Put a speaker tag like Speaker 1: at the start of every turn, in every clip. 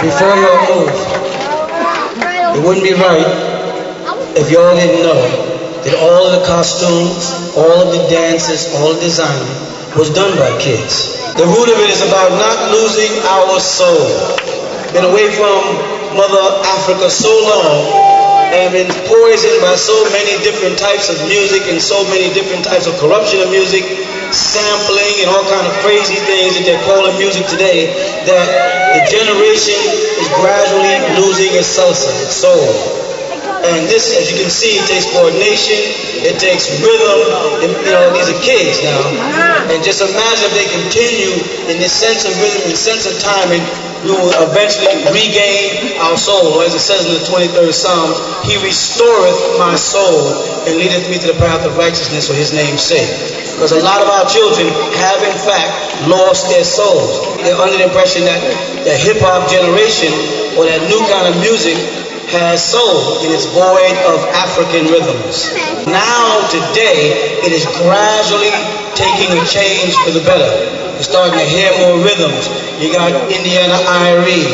Speaker 1: Before y'all move, it wouldn't be right if y'all didn't know that all of the costumes, all of the dances, all of the design was done by kids. The root of it is about not losing our soul. Been away from Mother Africa so long and been poisoned by so many different types of music and so many different types of corruption of music, sampling and all kind of crazy things that they're calling music today, that the generation is gradually losing its salsa, its soul. And this, as you can see, it takes coordination, it takes rhythm, and, these are kids now. And just imagine if they continue in this sense of rhythm, in sense of time, and we will eventually regain our soul. As it says in the 23rd Psalm, He restoreth my soul and leadeth me to the path of righteousness for His name's sake. Because a lot of our children have in fact lost their souls. They're under the impression that the hip-hop generation or that new kind of music has soul and it's void of African rhythms. Now, today, it is gradually taking a change for the better. You're starting to hear more rhythms. You got Indiana Irie,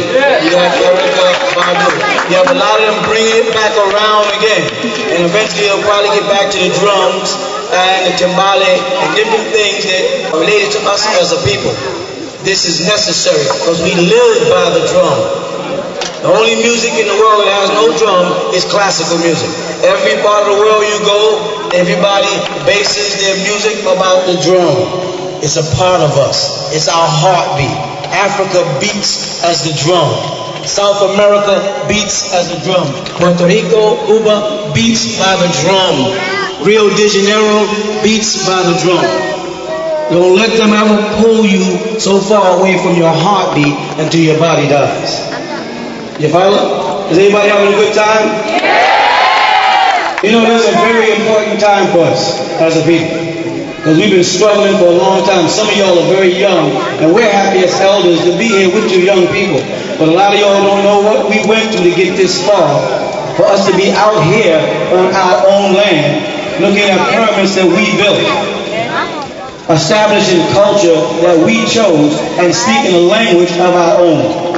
Speaker 1: you got Erica Badu. You have a lot of them bringing it back around again. And eventually they'll probably get back to the drums and the timbale and different things that are related to us as a people. This is necessary because we live by the drum. The only music in the world that has no drum is classical music. Every part of the world you go, everybody bases their music about the drum. It's a part of us. It's our heartbeat. Africa beats as the drum. South America beats as the drum. Puerto Rico, Cuba beats by the drum. Rio de Janeiro beats by the drum. Don't let them ever pull you so far away from your heartbeat until your body dies. You follow? Is anybody having a good time? Yeah! This is a very important time for us as a people. Because we've been struggling for a long time. Some of y'all are very young, and we're happy as elders to be here with you young people. But a lot of y'all don't know what we went through to get this far. For us to be out here on our own land, looking at pyramids that we built, establishing culture that we chose, and speaking a language of our own.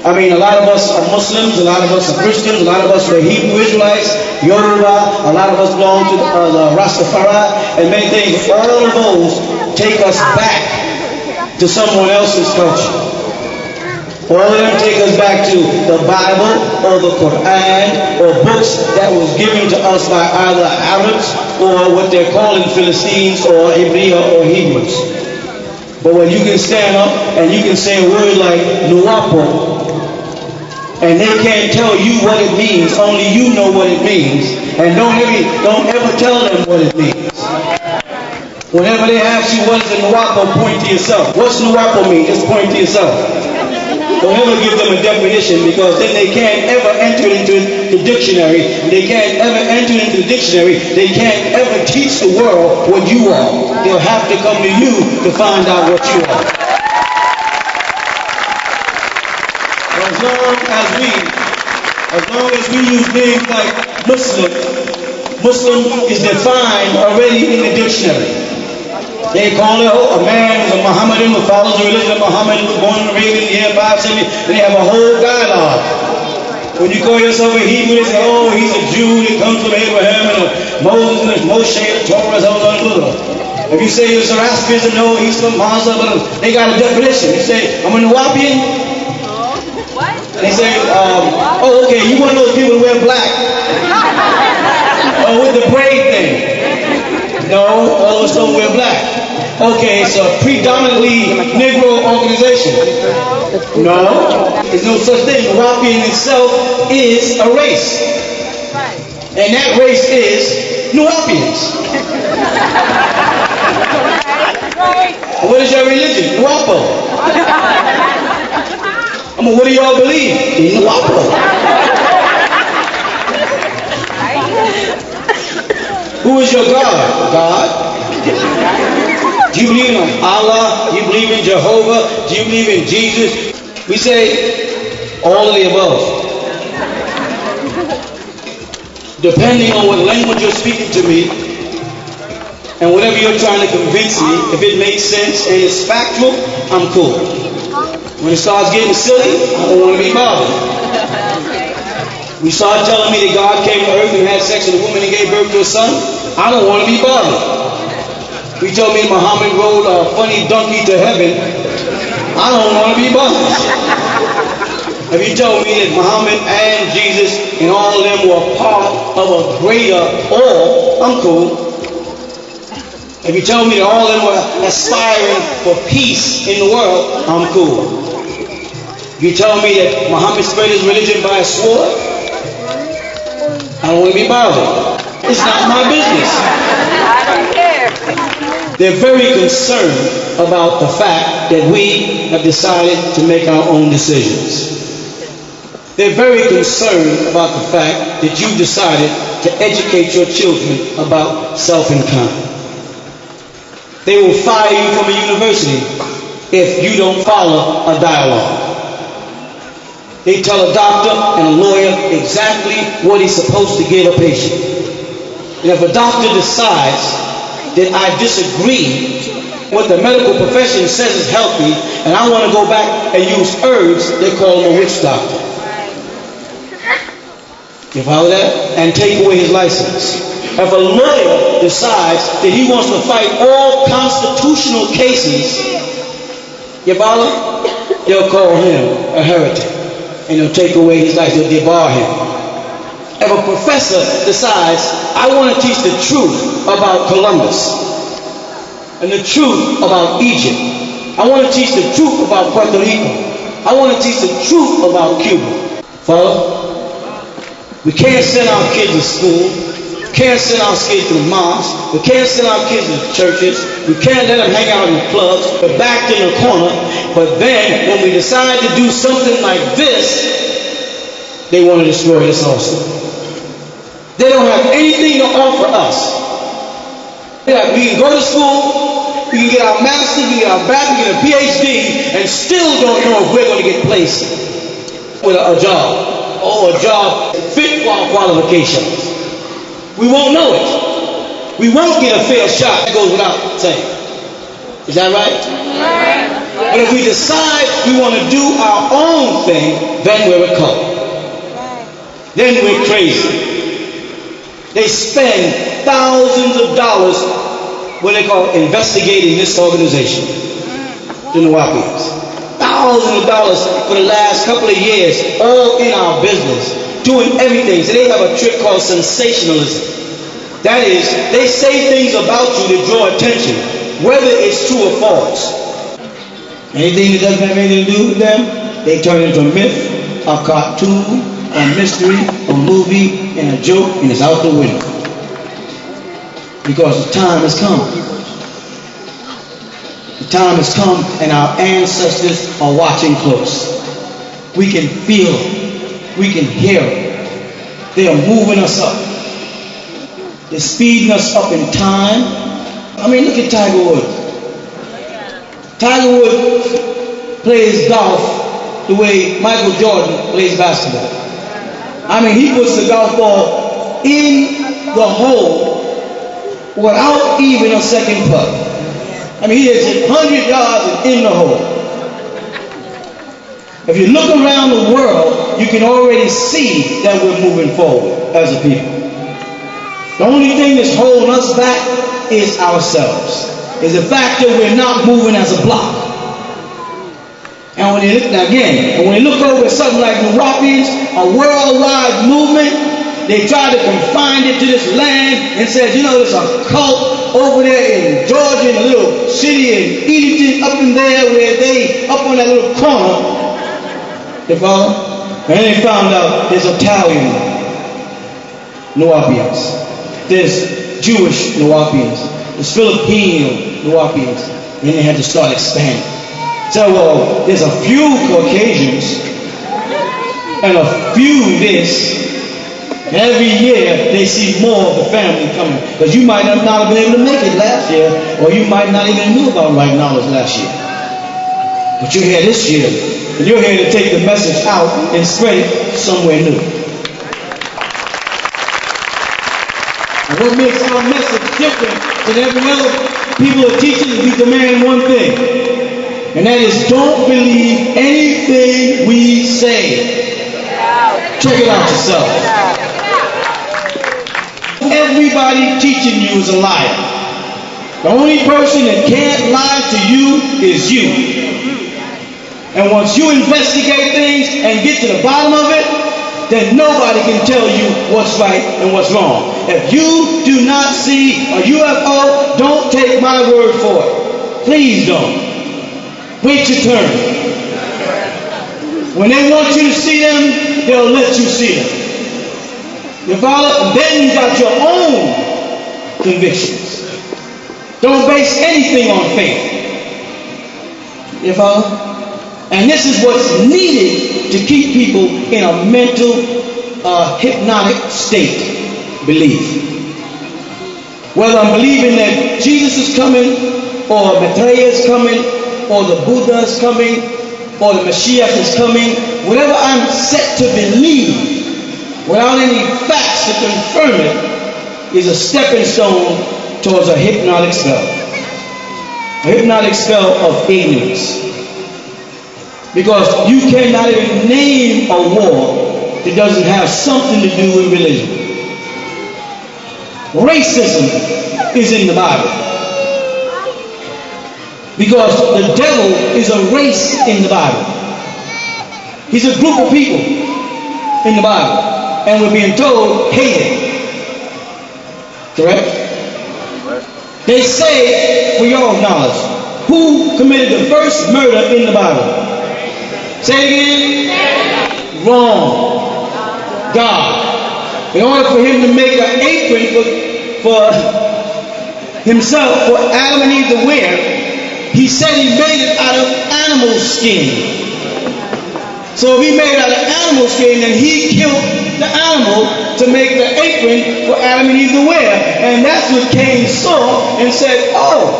Speaker 1: I mean, a lot of us are Muslims, a lot of us are Christians, a lot of us are Hebrew Israelites, Yoruba, a lot of us belong to the Rastafari, and many things. All of those take us back to someone else's culture. All of them take us back to the Bible or the Quran or books that was given to us by either Arabs or what they're calling Philistines or Hebrew or Hebrews. But when you can stand up and you can say a word like wu-nuwaupu, and they can't tell you what it means, only you know what it means, and don't ever tell them what it means. Whenever they ask you what is a wu-nuwaupu, point to yourself. What's wu-nuwaupu mean? Just point to yourself. Don't ever give them a definition, because then they can't ever enter it into the dictionary. They can't ever enter into the dictionary. They can't ever teach the world what you are. They'll have to come to you to find out what you are. As long as we use names like Muslim is defined already in the dictionary. They call it a man who's a Mohammedan who follows the religion of Muhammad, who was born in Arabia in the year 570. They have a whole dialogue. When you call yourself a Hebrew, they say, oh, he's a Jew that comes from Abraham and Moses and Moshe and Torah. If you say you're Zoroastrianism, no, he's from Mazda, but they got a definition. You say, I'm a wu-nuwaupian. They say, oh, okay, you one of those people who wear black. Oh, with the braid thing. No, all of us don't wear black. Okay, it's a predominantly Negro organization. No, there's no such thing. Wu-nuwaupian itself is a race. And that race is wu-nuwaupians. What is your religion? Wu-nuwaupu. What do y'all believe? Wu-nuwaupu. Who is your God? God. Do you believe in Allah? Do you believe in Jehovah? Do you believe in Jesus? We say all of the above. Depending on what language you're speaking to me and whatever you're trying to convince me, if it makes sense and it's factual, I'm cool. When it starts getting silly, I don't want to be bothered. We start telling me that God came to earth and had sex with a woman and gave birth to a son, I don't want to be bothered. We told me Muhammad rode a funny donkey to heaven, I don't want to be bothered. If you told me that Muhammad and Jesus and all of them were part of a greater all, I'm cool. If you tell me that all of them were aspiring for peace in the world, I'm cool. If you tell me that Muhammad spread his religion by a sword, I don't want to be bothered. It's not my business.
Speaker 2: I don't care.
Speaker 1: They're very concerned about the fact that we have decided to make our own decisions. They're very concerned about the fact that you've decided to educate your children about self and kind. They will fire you from a university if you don't follow a dialogue. They tell a doctor and a lawyer exactly what he's supposed to give a patient. And if a doctor decides that I disagree what the medical profession says is healthy, and I want to go back and use herbs, they call him a witch doctor. You follow that? And take away his license. If a lawyer decides that he wants to fight all constitutional cases, you follow? They'll call him a heretic. And they'll take away his license. They'll debar him. If a professor decides, I want to teach the truth about Columbus and the truth about Egypt. I want to teach the truth about Puerto Rico. I want to teach the truth about Cuba. Follow? We can't send our kids to school. We can't send our kids to the mosques. We can't send our kids to churches. We can't let them hang out in the clubs. We're backed in the corner. But then, when we decide to do something like this, they want to destroy us also. They don't have anything to offer us. We can go to school, we can get our master's, we can get our bachelor's, we can get a PhD, and still don't know if we're going to get placed with a job. Or a job fit for our qualifications. We won't know it. We won't get a fair shot. That goes without saying. Is that right? Right. But if we decide we want to do our own thing, then we're a cult. Then we're crazy. They spend thousands of dollars what they call investigating this organization, the wu-nuwaupu. Thousands of dollars for the last couple of years, all in our business, doing everything. So they have a trick called sensationalism. That is, they say things about you to draw attention, whether it's true or false. Anything that doesn't have anything to do with them, they turn into a myth, a cartoon, a mystery, a movie, and a joke, and it's out the window. Because the time has come. The time has come and our ancestors are watching close. We can feel it. We can hear it. They are moving us up. They're speeding us up in time. I mean, look at Tiger Woods. Tiger Woods plays golf the way Michael Jordan plays basketball. I mean, he puts the golf ball in the hole without even a second putt. I mean, he hits it 100 yards and in the hole. If you look around the world, you can already see that we're moving forward as a people. The only thing that's holding us back is ourselves. Is the fact that we're not moving as a block. And when you look again, and when you look over at something like wu-nuwaupu, a worldwide movement, they try to confine it to this land and says, you know, there's a cult over there in Georgia, in a little city in Egypt, up in there where they, up on that little corner, they follow? And then they found out there's Italian wu-nuwaupu, there's Jewish wu-nuwaupu, there's Filipino wu-nuwaupu, and they had to start expanding. So, well, there's a few Caucasians and a few this. Every year they see more of the family coming. Because you might not have been able to make it last year, or you might not even know about right knowledge last year. But you're here this year, and you're here to take the message out and spread it somewhere new. And what makes our message different than every other people are teaching is we demand one thing. And that is, don't believe anything we say. Check it out yourself. Everybody teaching you is a liar. The only person that can't lie to you is you. And once you investigate things and get to the bottom of it, then nobody can tell you what's right and what's wrong. If you do not see a UFO, don't take my word for it. Please don't. Wait your turn. When they want you to see them, they'll let you see them. You follow? And then you got your own convictions. Don't base anything on faith. You follow? And this is what's needed to keep people in a mental, hypnotic state. Belief. Whether I'm believing that Jesus is coming, or Maitreya is coming, or the Buddha is coming, or the Mashiach is coming, whatever I'm set to believe, without any facts to confirm it, is a stepping stone towards a hypnotic spell. A hypnotic spell of ignorance. Because you cannot even name a war that doesn't have something to do with religion. Racism is in the Bible. Because the devil is a race in the Bible. He's a group of people in the Bible. And we're being told, hate it. Correct? They say, for your knowledge, who committed the first murder in the Bible? Say it again. Wrong. God. In order for him to make an apron for himself, for Adam and Eve to wear, he said he made it out of animal skin. So if he made it out of animal skin, then he killed the animal to make the apron for Adam and Eve to wear. And that's what Cain saw and said, oh,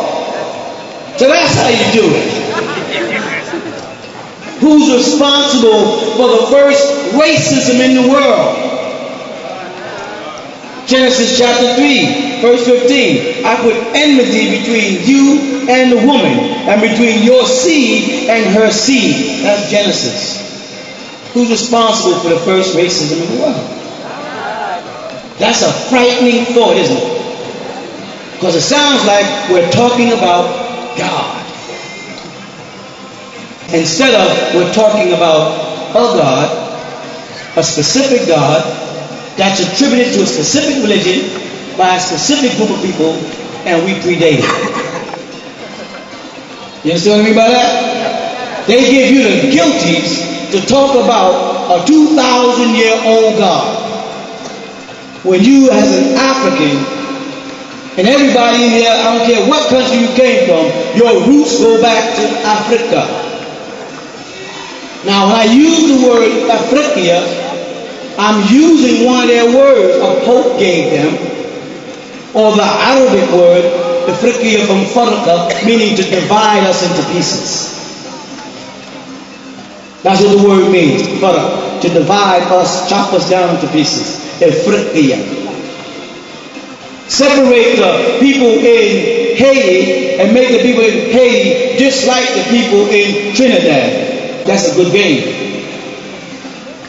Speaker 1: so that's how you do it. Who's responsible for the first racism in the world? Genesis chapter 3, verse 15. I put enmity between you and the woman, and between your seed and her seed. That's Genesis. Who's responsible for the first racism in the world? That's a frightening thought, isn't it? Because it sounds like we're talking about God. Instead of we're talking about a God, a specific God, that's attributed to a specific religion by a specific group of people, and we predate it. You understand what I mean by that? They give you the guilties to talk about a 2,000-year-old God. When you, as an African, and everybody in here, I don't care what country you came from, your roots go back to Africa. Now, when I use the word Africa, I'm using one of their words a Pope gave them, or the Arabic word, Afriqiya from Farqa, meaning to divide us into pieces. That's what the word means, Farqa, to divide us, chop us down into pieces. Afriqiya. Separate the people in Haiti and make the people in Haiti just like the people in Trinidad. That's a good game.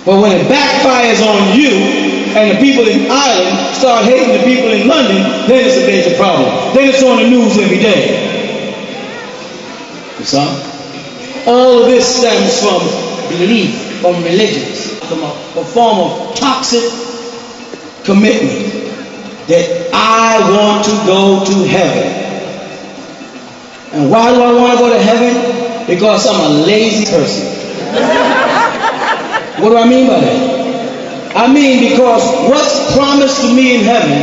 Speaker 1: But when it backfires on you and the people in Ireland start hating the people in London, then it's a major problem. Then it's on the news every day. You saw? All of this stems from belief, from religions, from a form of toxic commitment that I want to go to heaven. And why do I want to go to heaven? Because I'm a lazy person. What do I mean by that? I mean because what's promised to me in heaven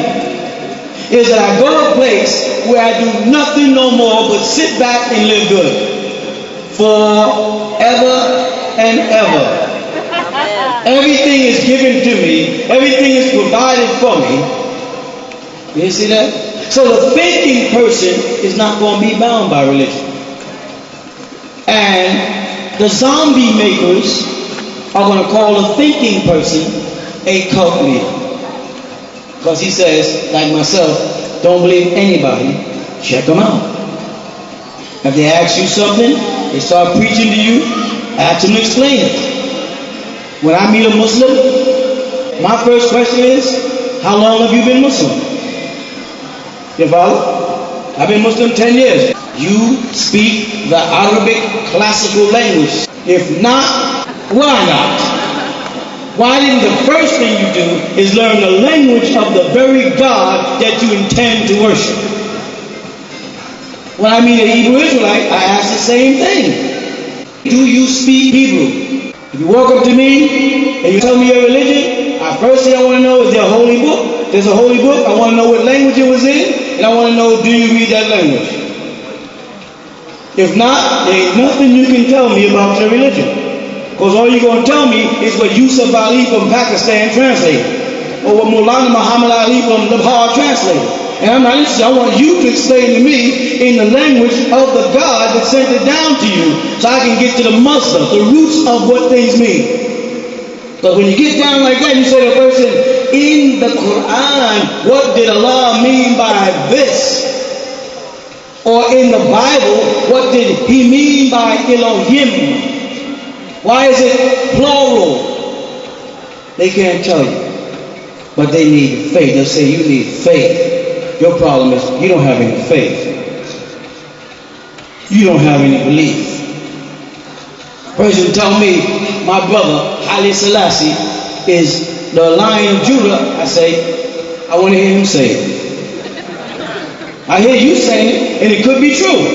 Speaker 1: is that I go to a place where I do nothing no more but sit back and live good. Forever and ever. Everything is given to me. Everything is provided for me. You see that? So the thinking person is not going to be bound by religion. And the zombie makers are going to call the thinking person a cult leader. Because he says, like myself, don't believe anybody, check them out. If they ask you something, they start preaching to you, ask them to explain it. When I meet a Muslim, my first question is, how long have you been Muslim? You follow? I've been Muslim 10 years. You speak the Arabic classical language. If not, why not? Why didn't the first thing you do is learn the language of the very God that you intend to worship? When I meet a Hebrew Israelite, I ask the same thing. Do you speak Hebrew? If you walk up to me and you tell me your religion, first thing I want to know, is there a holy book? There's a holy book. I want to know what language it was in, and I want to know, do you read that language? If not, there ain't nothing you can tell me about your religion. Because all you're going to tell me is what Yusuf Ali from Pakistan translated, or what Maulana Muhammad Ali from Lahore translated. And I'm not interested. I want you to explain to me in the language of the God that sent it down to you, so I can get to the muscle, the roots of what things mean. But when you get down like that, you say to a person, in the Quran, what did Allah mean by this? Or in the Bible, what did He mean by Elohim? Why is it plural? They can't tell you. But they need faith. They'll say, you need faith. Your problem is you don't have any faith. You don't have any belief. Person tell me my brother Haile Selassie is the Lion of Judah. I say, I want to hear him say it. I hear you saying it, and it could be true.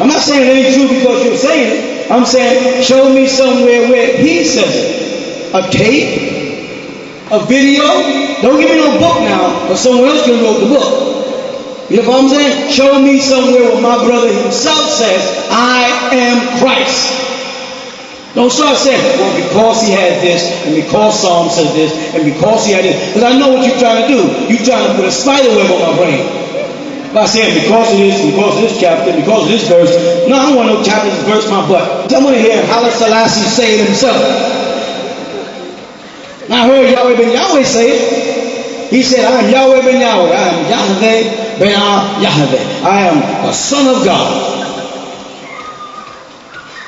Speaker 1: I'm not saying it ain't true because you're saying it. I'm saying, show me somewhere where he says it. A tape? A video? Don't give me no book now, but someone else can wrote the book. You know what I'm saying? Show me somewhere where my brother himself says, I am Christ. Don't start saying, well, because he had this, and because Psalm says this, and because he had this. Because I know what you're trying to do. You're trying to put a spider web on my brain. By saying, because of this, because of this chapter, because of this verse. No, I don't want no chapter, this verse, my butt. I want to hear Haile Selassie say it himself. I heard Yahweh ben Yahweh say it. He said, I am Yahweh ben Yahweh. I am Yahweh ben Yahweh. I am a son of God.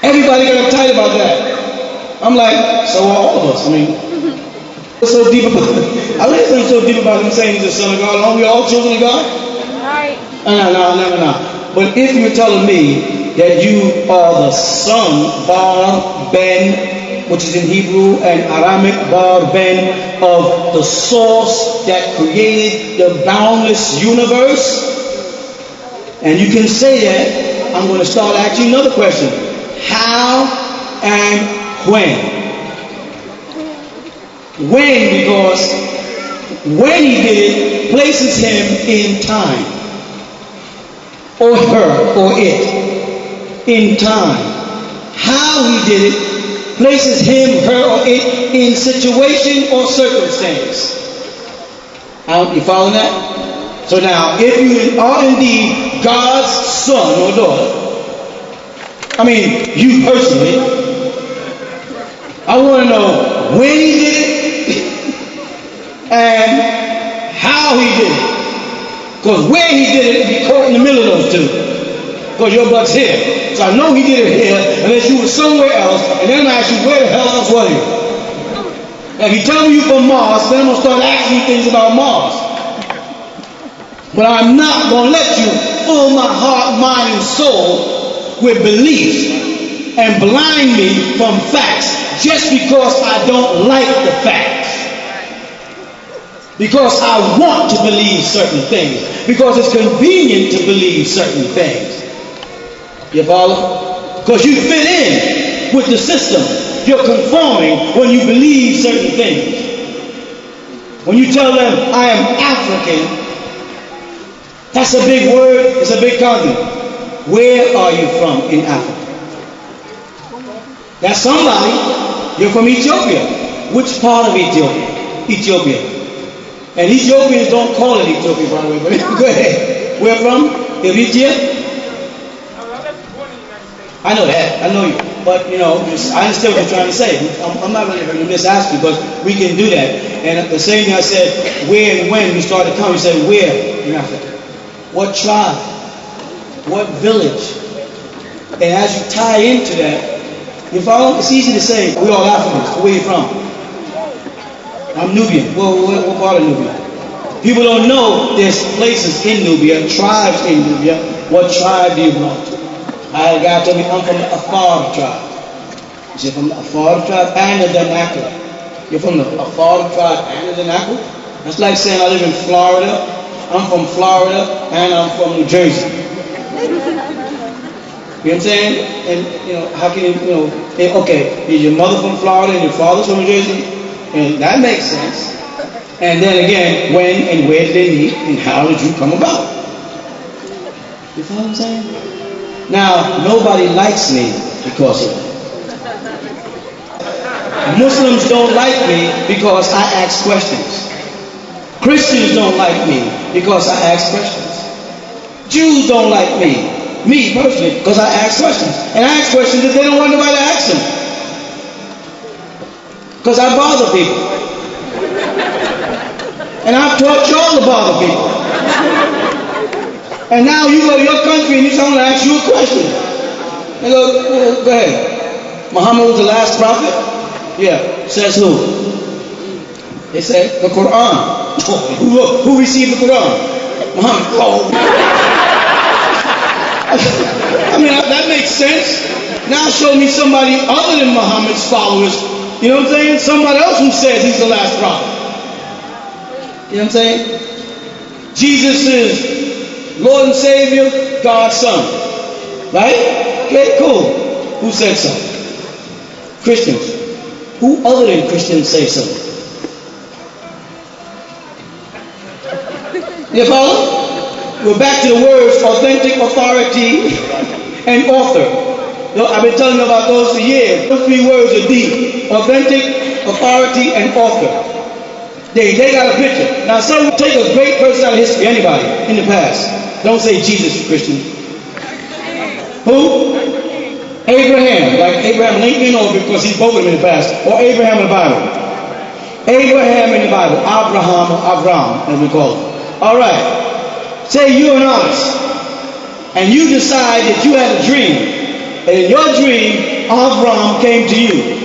Speaker 1: Everybody got uptight about that. I'm like, so are all of us. I mean, what's so deep about it? I think something so deep about him saying he's the son of God. Aren't we all children of God?
Speaker 2: Right.
Speaker 1: No. But if you're telling me that you are the son, Bar Ben, which is in Hebrew and Aramaic, Bar Ben, of the source that created the boundless universe, and you can say that, I'm going to start asking you another question. How and when? When, because when he did it places him in time, or her, or it, in time. How he did it places him, her, or it in situation or circumstance. You following that? So now, if you are indeed God's son or daughter, I mean, you personally, I want to know when he did it and how he did it. Because where he did it, he caught in the middle of those two. Because your butt's here. So I know he did it here, unless you were somewhere else, and then I ask you, where the hell else were you? Now, if you tell me you're from Mars, then I'm going to start asking you things about Mars. But I'm not going to let you fill my heart, mind, and soul with beliefs and blind me from facts just because I don't like the facts. Because I want to believe certain things. Because it's convenient to believe certain things. You follow? Because you fit in with the system. You're conforming when you believe certain things. When you tell them, I am African, that's a big word, it's a big continent. Where are you from in Africa? That's somebody. You're from Ethiopia. Which part of Ethiopia? Ethiopia. And Ethiopians don't call it Ethiopia, by the way, but go ahead. Where from? Eritrea? I know that. I know you. But, you know, I understand what you're trying to say. I'm not really going to misask you, because we can do that. And the same thing I said, where and when we started coming, you said, where in Africa? What tribe? What village? And as you tie into that, you follow? It's easy to say, we all Africans. Where you from? I'm Nubian. What part of Nubia? People don't know there's places in Nubia, tribes in Nubia. What tribe do you belong to? I had a guy told me, I'm from the Asaru tribe. He said, from the Asaru tribe and the Danakil. You're from the Asaru tribe and the Danakil? That's like saying I live in Florida. I'm from Florida and I'm from New Jersey. You know what I'm saying? And, how can you, okay, is your mother from Florida and your father's from New Jersey? And that makes sense. And then again, when and where did they meet and how did you come about? You follow what I'm saying? Now, nobody likes me because of that. Muslims don't like me because I ask questions. Christians don't like me because I ask questions. Jews don't like me personally, because I ask questions. And I ask questions that they don't want nobody to ask them. Because I bother people. And I've taught y'all to bother people. And now you go to your country and someone to ask you a question. They go ahead. Muhammad was the last prophet? Yeah. Says who? They said the Quran. Who received the Quran? Muhammad. Oh. I mean, that makes sense. Now show me somebody other than Muhammad's followers. You know what I'm saying? Somebody else who says he's the last prophet. You know what I'm saying? Jesus is Lord and Savior, God's Son. Right? Okay, cool. Who said so? Christians. Who other than Christians say so? You follow? We're back to the words authentic, authority, and author. I've been telling you about those for years. Those three words are deep. Authentic, authority, and author. They got a picture. Now, some take a great person out of history, anybody, in the past. Don't say Jesus is Christian. Who? Abraham, like Abraham Lincoln, or because he's both of them in the past, or Abraham in the Bible. Abraham in the Bible, Abraham, as we call him. All right. Say you're an artist, and you decide that you had a dream, and in your dream, Abraham came to you,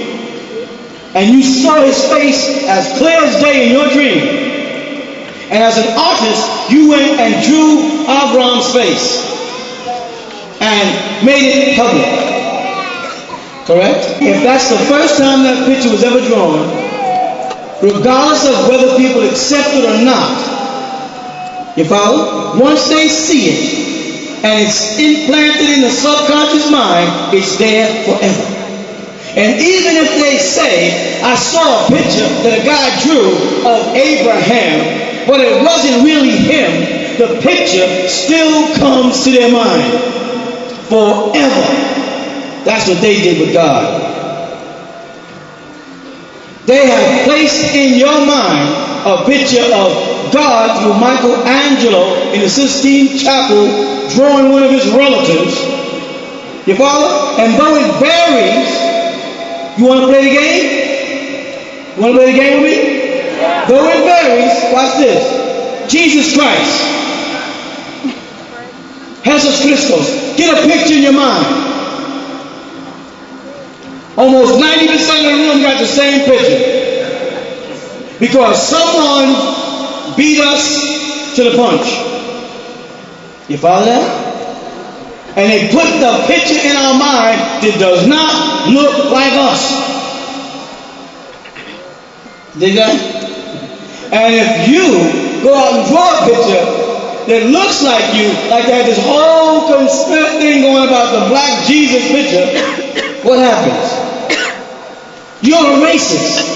Speaker 1: and you saw his face as clear as day in your dream. And as an artist, you went and drew Abraham's face and made it public. Correct? If that's the first time that picture was ever drawn, regardless of whether people accept it or not, you follow? Once they see it and it's implanted in the subconscious mind, it's there forever. And even if they say, I saw a picture that a guy drew of Abraham, but it wasn't really him, the picture still comes to their mind forever. That's what they did with God. They have placed in your mind a picture of God through Michelangelo in the Sistine Chapel drawing one of his relatives. You follow? And though it varies, you want to play the game? You want to play the game with me? Yeah. Though it varies, watch this. Jesus Christ. Jesus Christos. Get a picture in your mind. Almost 90% of the room got the same picture. Because someone beat us to the punch. You follow that? And they put the picture in our mind that does not look like us. Dig that? And if you go out and draw a picture that looks like you, like they had this whole conspiracy thing going about the black Jesus picture, what happens? You're a racist.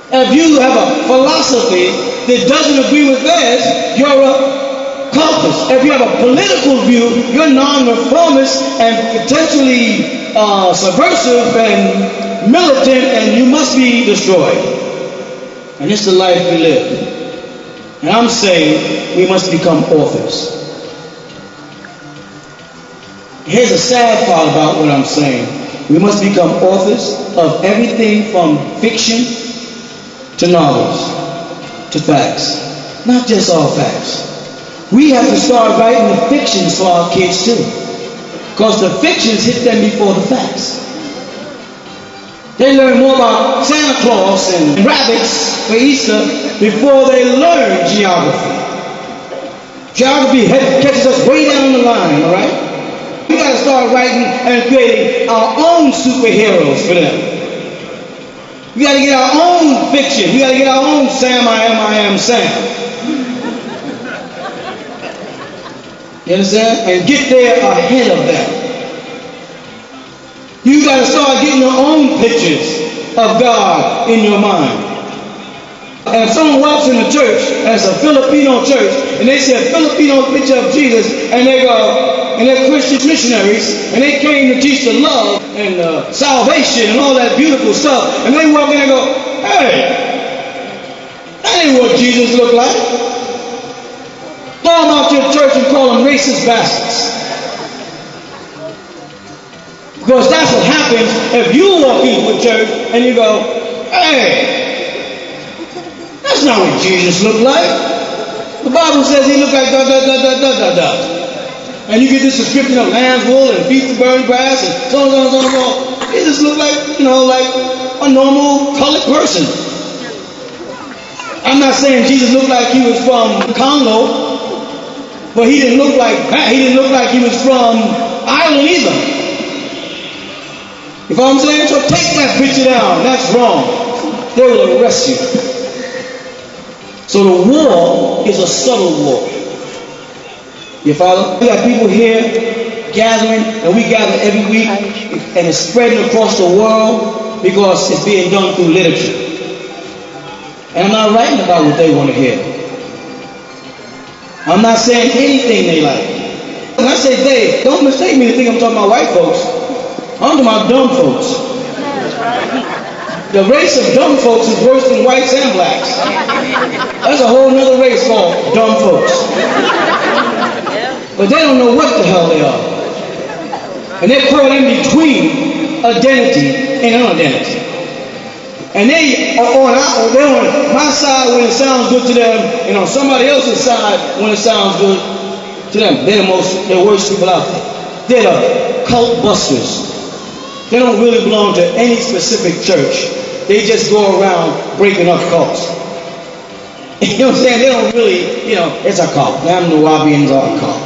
Speaker 1: If you have a philosophy that doesn't agree with theirs, you're a cultist. If you have a political view, you're non-reformist and potentially subversive and militant, and you must be destroyed. And it's the life we live. And I'm saying we must become authors. Here's a sad part about what I'm saying. We must become authors of everything from fiction to novels, to facts. Not just all facts. We have to start writing the fictions for our kids too. Because the fictions hit them before the facts. They learn more about Santa Claus and rabbits for Easter before they learn geography. Geography catches us way down the line, all right? We got to start writing and creating our own superheroes for them. We got to get our own fiction. We got to get our own Sam, I am Sam. You understand? And get there ahead of them. You got to start getting your own pictures of God in your mind. And if someone walks in the church, and it's a Filipino church, and they see a Filipino picture of Jesus, and they go, and they're Christian missionaries, and they came to teach the love and salvation and all that beautiful stuff, and they walk in and go, hey, that ain't what Jesus looked like. Throw them out to your church and call them racist bastards. Because that's what happens if you walk into a church and you go, hey, that's not what Jesus looked like. The Bible says he looked like da da da da da da da. And you get this description of lamb's wool and beef to burn grass and so on and so on and so on. He just looked like, like a normal colored person. I'm not saying Jesus looked like he was from Congo, but he didn't look like that. He didn't look like he was from Ireland either. You know what I'm saying? So take that picture down. That's wrong. They will arrest you. So the war is a subtle war. You follow? We got people here gathering, and we gather every week, and it's spreading across the world because it's being done through literature. And I'm not writing about what they want to hear. I'm not saying anything they like. When I say they, don't mistake me to think I'm talking about white folks. I'm talking about dumb folks. The race of dumb folks is worse than whites and blacks. That's a whole nother race called dumb folks. But they don't know what the hell they are. And they're caught in between identity and unidentity. And they are they're on my side when it sounds good to them, and on somebody else's side when it sounds good to them. They're the worst people out there. They're the cult busters. They don't really belong to any specific church. They just go around breaking up cults. You know what I'm saying? They don't really, it's a cult. Them wu-nuwaupians are a cult.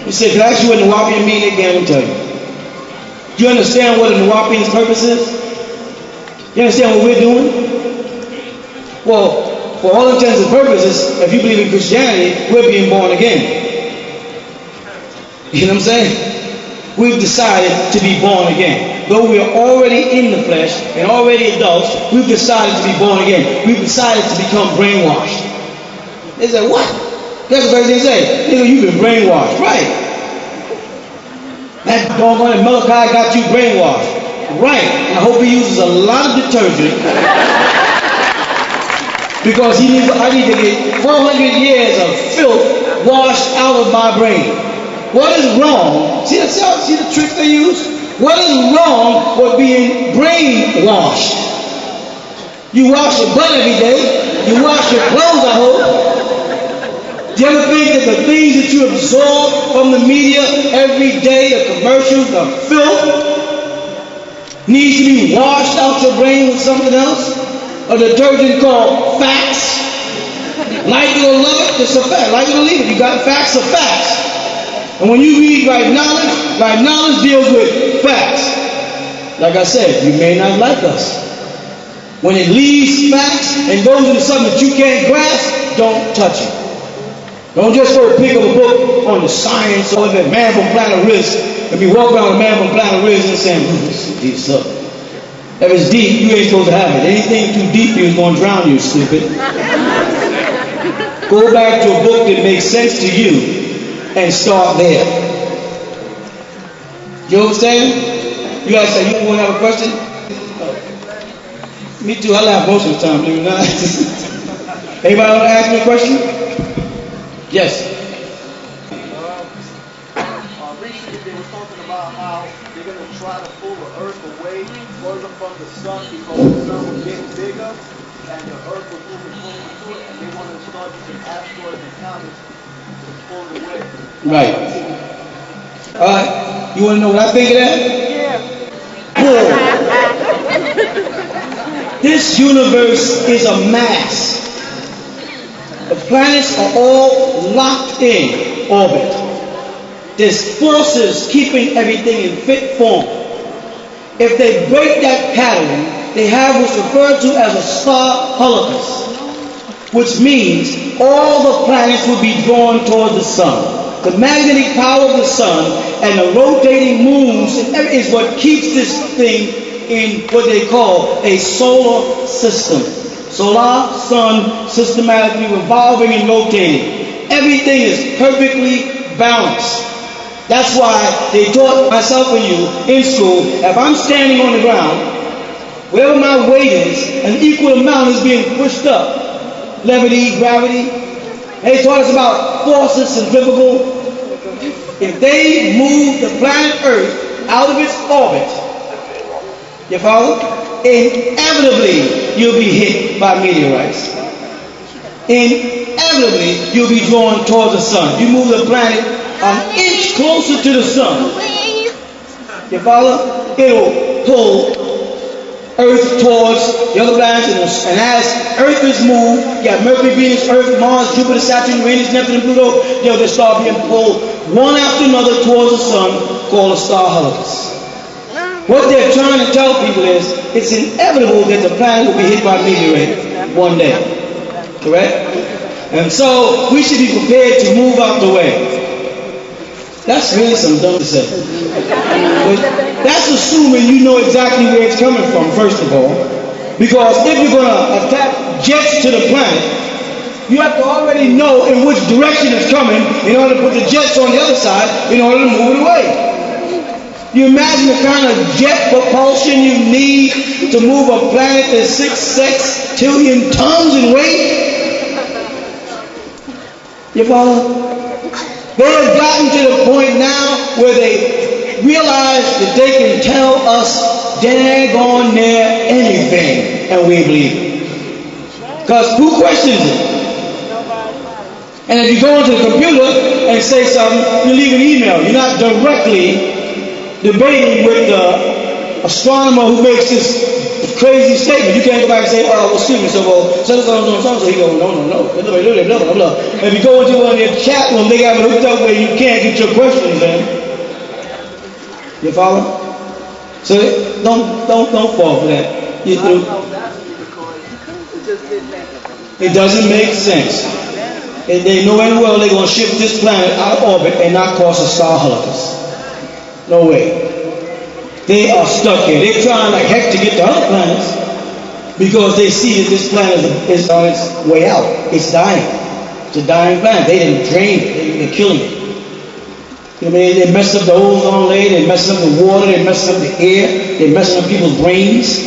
Speaker 1: You say, can I ask you what wu-nuwaupian mean? They can't even tell you. Do you understand what a wu-nuwaupian's purpose is? You understand what we're doing? Well, for all intents and purposes, if you believe in Christianity, we're being born again. You know what I'm saying? We've decided to be born again. Though we are already in the flesh and already adults, we've decided to be born again. We've decided to become brainwashed. They say, what? That's the first thing they say. You've been brainwashed. Right. That doggone Malachi got you brainwashed. Right. And I hope he uses a lot of detergent. Because I need to get 400 years of filth washed out of my brain. What is wrong? See the trick they use? What is wrong with being brainwashed? You wash your butt every day. You wash your clothes, I hope. Do you ever think that the things that you absorb from the media every day, the commercials, the filth, needs to be washed out your brain with something else? A detergent called facts. Like it or love it, it's a fact. Like it or leave it. You got facts or facts. And when you read right knowledge deals with facts. Like I said, you may not like us. When it leaves facts and goes into something that you can't grasp, don't touch it. Don't just go pick up a book on the science or the man from Planet Risk and be walking around with a man from Planet Risk and saying, this is deep stuff. If it's deep, you ain't supposed to have it. Anything too deep, is going to drown you, stupid. Go back to a book that makes sense to you and start there. You understand? You guys say, you want to have a question? Me too, I laugh most of the time, believe it or not. Anybody want to ask me a question? Yes.
Speaker 3: Recently they were talking about how they're going to try to pull the earth away further from the sun because the sun was getting bigger and the earth was moving closer to it, and they want to start using asteroids and comets pull it away.
Speaker 1: Right. All right. You want to know what I think of that? Bull. This universe is a mass. The planets are all locked in orbit. There's forces keeping everything in fit form. If they break that pattern, they have what's referred to as a star holocaust, which means all the planets will be drawn toward the sun. The magnetic power of the sun and the rotating moons is what keeps this thing in what they call a solar system. Solar, sun, systematically revolving and rotating. Everything is perfectly balanced. That's why they taught myself and you in school, if I'm standing on the ground, wherever my weight is, an equal amount is being pushed up. Levity, gravity. They taught us about forces, centrifugal. If they move the planet Earth out of its orbit, you follow? Inevitably, you'll be hit by meteorites. Inevitably, you'll be drawn towards the sun. You move the planet an inch closer to the sun. You follow? It'll pull Earth towards the other planets, and as Earth is moved, you got Mercury, Venus, Earth, Mars, Jupiter, Saturn, Uranus, Neptune, and Pluto. They'll start being pulled one after another towards the sun, called a star holocaust. What they're trying to tell people is it's inevitable that the planet will be hit by a meteorite one day. Correct? And so we should be prepared to move out the way. That's really some dumb to say. But that's assuming you know exactly where it's coming from, first of all. Because if you're going to attack jets to the planet, you have to already know in which direction it's coming in order to put the jets on the other side in order to move it away. You imagine the kind of jet propulsion you need to move a planet that's 6 sextillion tons in weight? You follow? They have gotten to the point now where they realize that they can tell us daggone near anything and we believe it. Because who questions it? And if you go into the computer and say something, you leave an email. You're not directly debating with the astronomer who makes this crazy statement. You can't go back and say, oh, well, excuse me, so he goes, no. If you go into one of their chat room, they have it hooked up where you can't get your questions in. You follow? So don't fall for that. It doesn't make sense. And they know very well they're going to shift this planet out of orbit and not cause a star holocaust. No way. They are stuck here. They're trying like heck to get to other planets because they see that this planet is on its way out. It's dying. It's a dying planet. They didn't drain it. They're killing it. You know, they messed up the ozone layer. They messed up the water. They messed up the air. They messed up people's brains.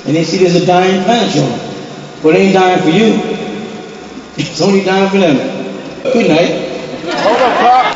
Speaker 1: And they see there's a dying planet, John. But it ain't dying for you. It's only dying for them. Good night.
Speaker 3: Hold on, Pop.